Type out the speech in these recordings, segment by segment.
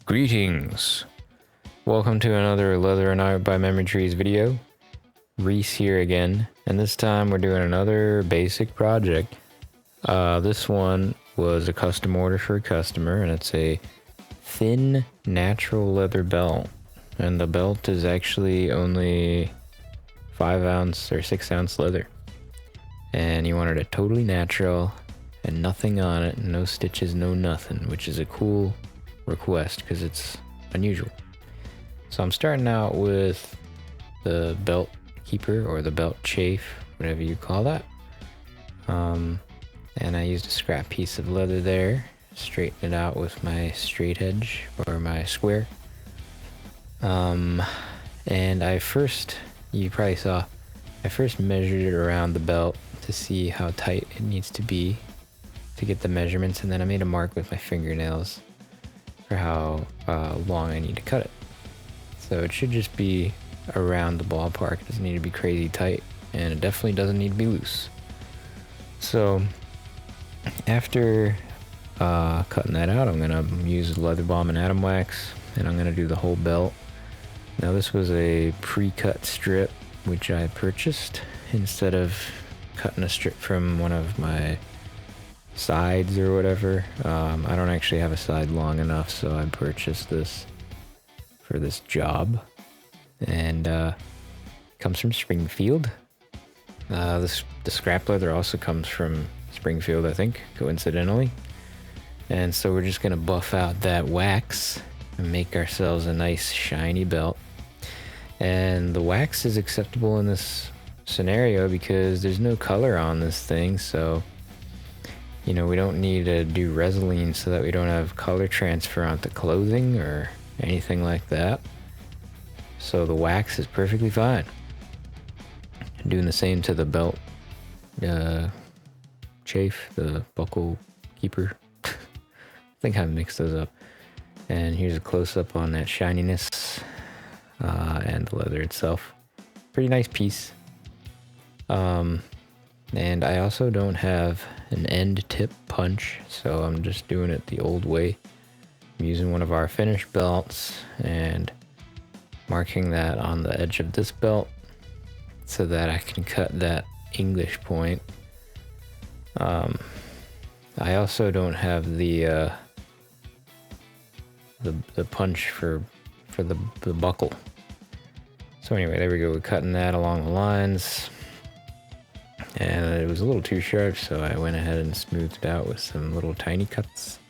Greetings! Welcome to another Leather and Art by Memory Trees video. Reese here again, and this time we're doing another basic project. This one was a custom order for a customer, and it's a thin natural leather belt. And the belt is actually only 5 ounce or 6 ounce leather. And he wanted it totally natural and nothing on it, no stitches, no nothing, which is a cool request because it's unusual. So I'm starting out with the belt keeper or the belt chafe, whatever you call that. And I used a scrap piece of leather there, straighten it out with my straight edge or my square. And you probably saw, I first measured it around the belt to see how tight it needs to be to get the measurements, and then I made a mark with my fingernails for how long I need to cut it. So it should just be around the ballpark. It doesn't need to be crazy tight, and it definitely doesn't need to be loose. So after cutting that out, I'm gonna use leather balm and atom wax, and I'm gonna do the whole belt. Now this was a pre-cut strip which I purchased instead of cutting a strip from one of my sides or whatever. I don't actually have a side long enough, so I purchased this for this job, and comes from Springfield. The scrap leather also comes from Springfield, I think, coincidentally. And so we're just gonna buff out that wax and make ourselves a nice shiny belt. And the wax is acceptable in this scenario because there's no color on this thing, so you know, we don't need to do Resolene so that we don't have color transfer onto clothing or anything like that. So the wax is perfectly fine. Doing the same to the belt chafe, the buckle keeper. I think I mixed those up. And here's a close-up on that shininess and the leather itself. Pretty nice piece. And I also don't have an end tip punch, so I'm just doing it the old way. I'm using one of our finished belts and marking that on the edge of this belt so that I can cut that English point. I also don't have the punch for the buckle. So anyway, there we go. We're cutting that along the lines. And it was a little too sharp, so I went ahead and smoothed it out with some little tiny cuts.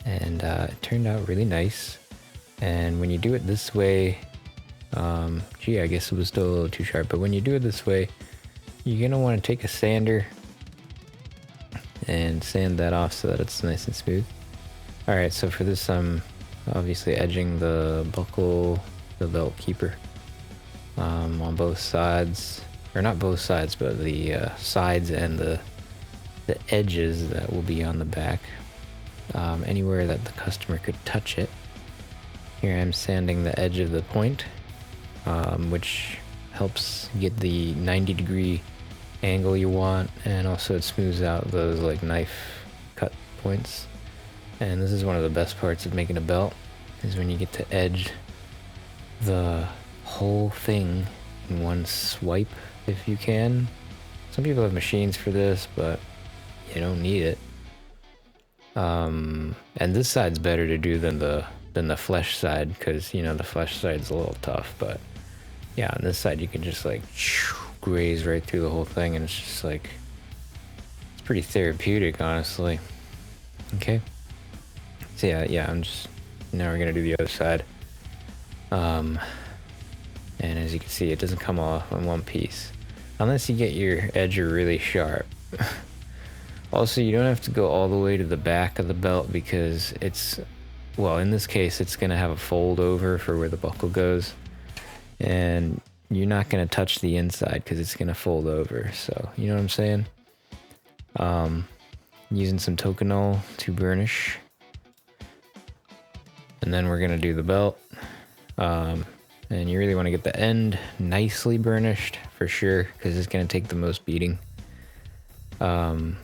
And it turned out really nice. And when you do it this way, gee, I guess it was still a little too sharp, but when you do it this way, you're gonna want to take a sander and sand that off so that it's nice and smooth. Alright, so for this I'm obviously edging the buckle, the belt keeper, on both sides. Or not both sides, but the sides and the edges that will be on the back. Anywhere that the customer could touch it. Here I'm sanding the edge of the point, which helps get the 90-degree angle you want, and also it smooths out those like knife cut points. And this is one of the best parts of making a belt, is when you get to edge the whole thing in one swipe. If you can. Some people have machines for this, but you don't need it. And this side's better to do than the flesh side, because you know the flesh side's a little tough. But yeah, on this side you can just like graze right through the whole thing, and it's just like, it's pretty therapeutic, honestly. Okay. So yeah, now we're gonna do the other side. And as you can see, it doesn't come off in one piece unless you get your edger really sharp. Also, you don't have to go all the way to the back of the belt because it's, well, in this case it's gonna have a fold over for where the buckle goes, and you're not gonna touch the inside because it's gonna fold over. So you know what I'm saying? Using some Tokonol to burnish, and then we're gonna do the belt. And you really want to get the end nicely burnished for sure, because it's going to take the most beating. Don't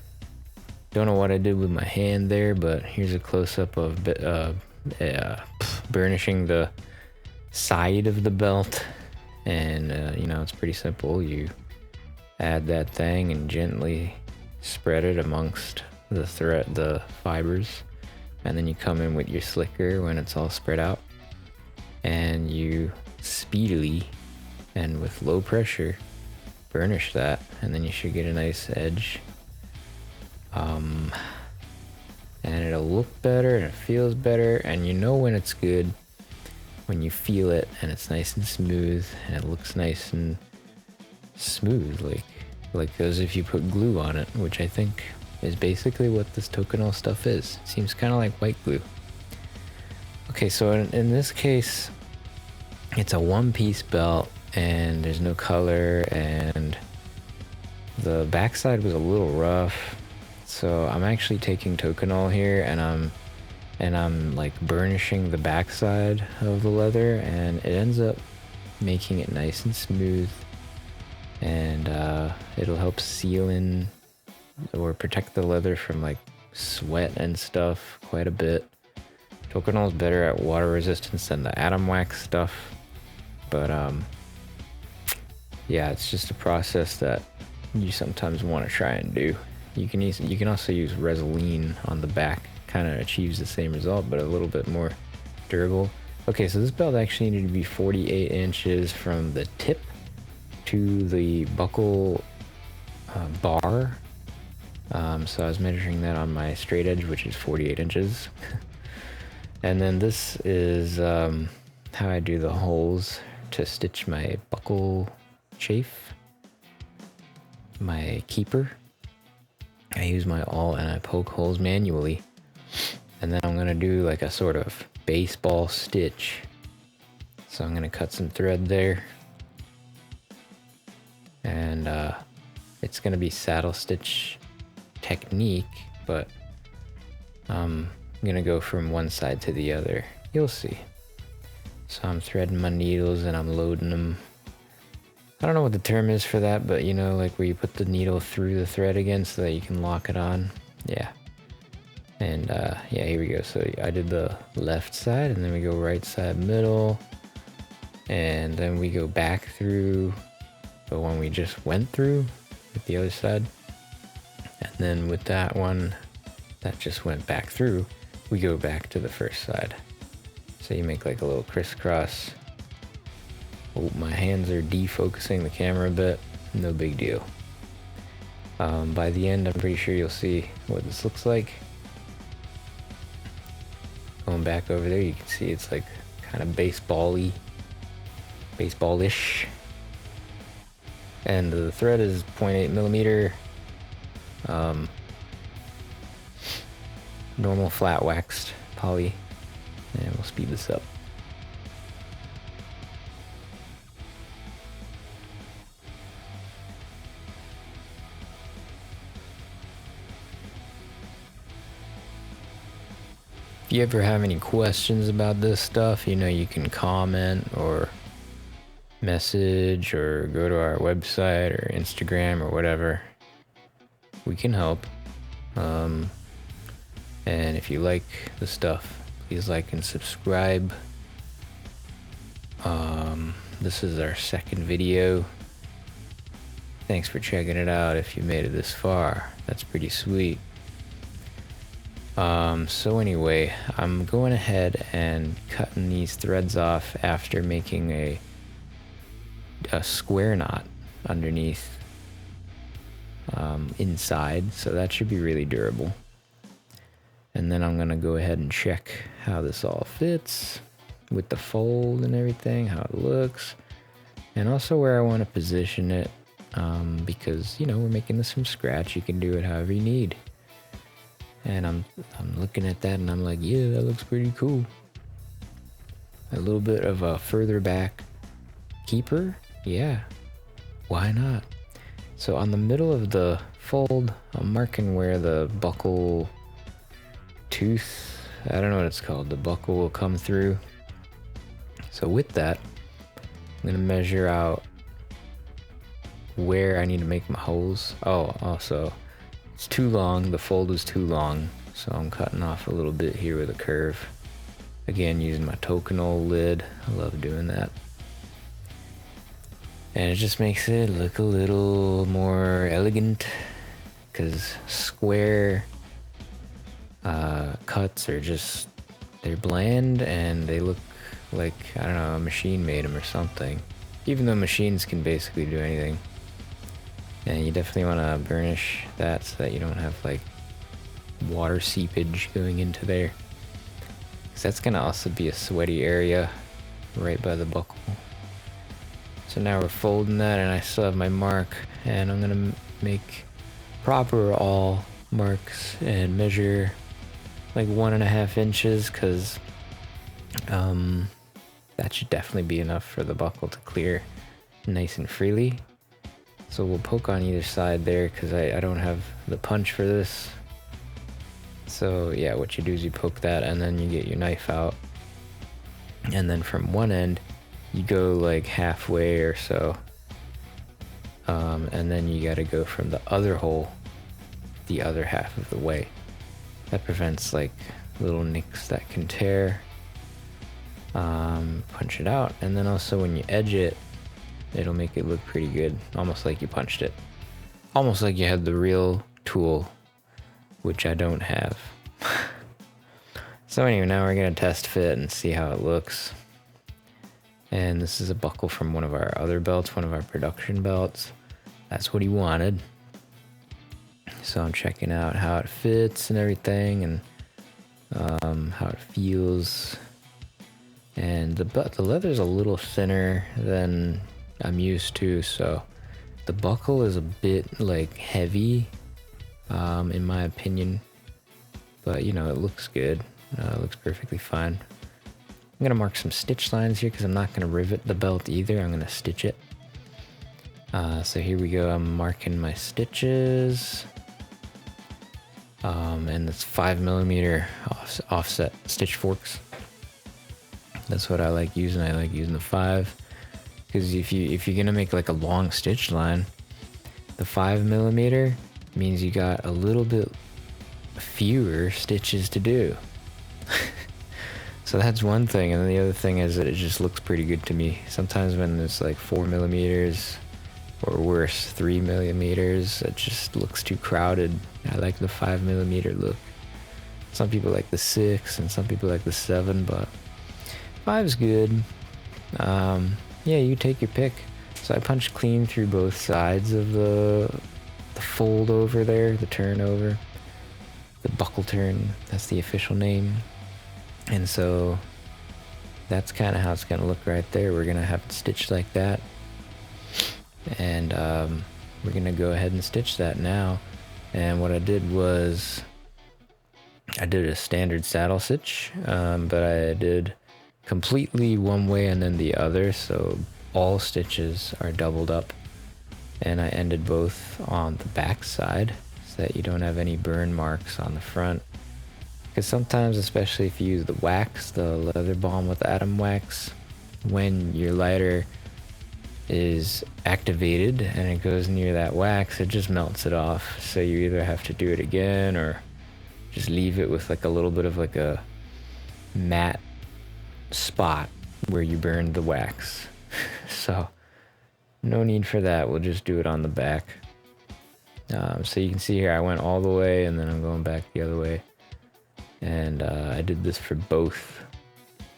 know what I did with my hand there, but here's a close-up of burnishing the side of the belt, and you know, it's pretty simple. You add that thing and gently spread it amongst the fibers, and then you come in with your slicker when it's all spread out, and you speedily and with low pressure burnish that, and then you should get a nice edge. And it'll look better and it feels better, and you know when it's good when you feel it and it's nice and smooth and it looks nice and smooth, like as if you put glue on it, which I think is basically what this Tokonol stuff is. Seems kind of like white glue. Okay, so in this case, it's a one-piece belt and there's no color, and the backside was a little rough. So I'm actually taking Tokonol here, and I'm like burnishing the backside of the leather, and it ends up making it nice and smooth, and it'll help seal in or protect the leather from like sweat and stuff quite a bit. Tokonol is better at water resistance than the Atom Wax stuff, but yeah, it's just a process that you sometimes want to try and do. You can also use Resolene on the back, kind of achieves the same result, but a little bit more durable. Okay, so this belt actually needed to be 48 inches from the tip to the buckle bar. So I was measuring that on my straight edge, which is 48 inches. And then this is how I do the holes to stitch my buckle chafe, my keeper. I use my awl and I poke holes manually, and then I'm gonna do like a sort of baseball stitch. So I'm gonna cut some thread there, and it's gonna be saddle stitch technique, but I'm gonna go from one side to the other. You'll see. So I'm threading my needles and I'm loading them. I don't know what the term is for that, but you know, like where you put the needle through the thread again so that you can lock it on. Yeah. And yeah, here we go. So I did the left side, and then we go right side middle, and then we go back through the one we just went through with the other side. And then with that one that just went back through, we go back to the first side. So you make like a little crisscross. Oh, my hands are defocusing the camera a bit. No big deal. By the end, I'm pretty sure you'll see what this looks like. Going back over there, you can see it's like kind of baseball-y, baseball-ish. And the thread is 0.8 millimeter. Normal flat waxed poly. And we'll speed this up. If you ever have any questions about this stuff, you know, you can comment or message or go to our website or Instagram or whatever. We can help. And if you like the stuff, please like and subscribe. This is our second video. Thanks for checking it out if you made it this far. That's pretty sweet. So anyway, I'm going ahead and cutting these threads off after making a square knot underneath inside, so that should be really durable. And then I'm gonna go ahead and check how this all fits with the fold and everything, how it looks, and also where I want to position it, because you know, we're making this from scratch. You can do it however you need. And I'm looking at that and I'm like, yeah, that looks pretty cool. A little bit of a further back keeper, yeah, why not? So on the middle of the fold, I'm marking where the buckle tooth, I don't know what it's called, the buckle will come through. So with that, I'm gonna measure out where I need to make my holes. Oh, also, it's too long, the fold is too long, so I'm cutting off a little bit here with a curve. Again, using my tokenol lid. I love doing that. And it just makes it look a little more elegant, because square cuts are just, they're bland and they look like, I don't know, a machine made them or something. Even though machines can basically do anything. And you definitely want to burnish that so that you don't have like water seepage going into there. Because that's going to also be a sweaty area right by the buckle. So now we're folding that, and I still have my mark, and I'm going to make proper all marks and measure like 1.5 inches, because that should definitely be enough for the buckle to clear nice and freely. So we'll poke on either side there, because I don't have the punch for this. So yeah, what you do is you poke that, and then you get your knife out, and then from one end you go like halfway or so, and then you got to go from the other hole the other half of the way. That prevents like little nicks that can tear. Punch it out, and then also when you edge it, it'll make it look pretty good, almost like you punched it, almost like you had the real tool, which I don't have. So anyway, now we're gonna test fit and see how it looks. And this is a buckle from one of our other belts, one of our production belts. That's what he wanted. So I'm checking out how it fits and everything, and how it feels. And the leather's a little thinner than I'm used to, so the buckle is a bit like heavy, in my opinion. But you know, it looks good. It looks perfectly fine. I'm gonna mark some stitch lines here because I'm not gonna rivet the belt either. I'm gonna stitch it. So here we go. I'm marking my stitches. And it's 5mm offset stitch forks. That's what I like using. I like using the 5, because if you're gonna make like a long stitch line, the 5mm means you got a little bit fewer stitches to do. So that's one thing, and then the other thing is that it just looks pretty good to me. Sometimes when it's like 4mm, or worse, 3mm, it just looks too crowded. I like the 5mm look. Some people like the 6, and some people like the 7, but 5's good. Yeah, you take your pick. So I punched clean through both sides of the fold over there, the turn over, the buckle turn. That's the official name. And so that's kind of how it's gonna look right there. We're gonna have it stitched like that, and we're gonna go ahead and stitch that now. And what I did was I did a standard saddle stitch, but I did completely one way and then the other, so all stitches are doubled up, and I ended both on the back side so that you don't have any burn marks on the front. Because sometimes, especially if you use the wax, the leather balm with atom wax, when your lighter is activated and it goes near that wax, it just melts it off. So you either have to do it again or just leave it with like a little bit of like a matte spot where you burned the wax. So no need for that. We'll just do it on the back. So you can see here I went all the way, and then I'm going back the other way. And I did this for both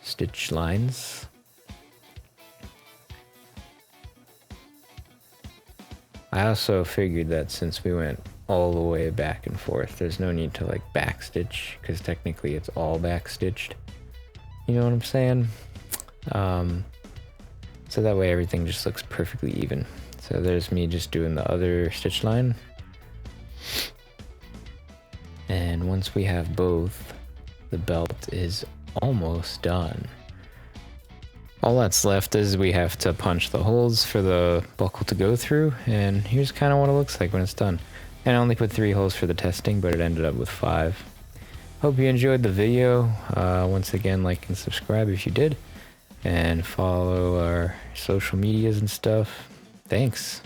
stitch lines. I also figured that since we went all the way back and forth, there's no need to like back stitch, because technically it's all back stitched. You know what I'm saying? So that way everything just looks perfectly even. So there's me just doing the other stitch line. And once we have both, the belt is almost done. All that's left is we have to punch the holes for the buckle to go through, and here's kind of what it looks like when it's done. And I only put 3 holes for the testing, but it ended up with 5. Hope you enjoyed the video. Once again, like and subscribe if you did, and follow our social medias and stuff. Thanks.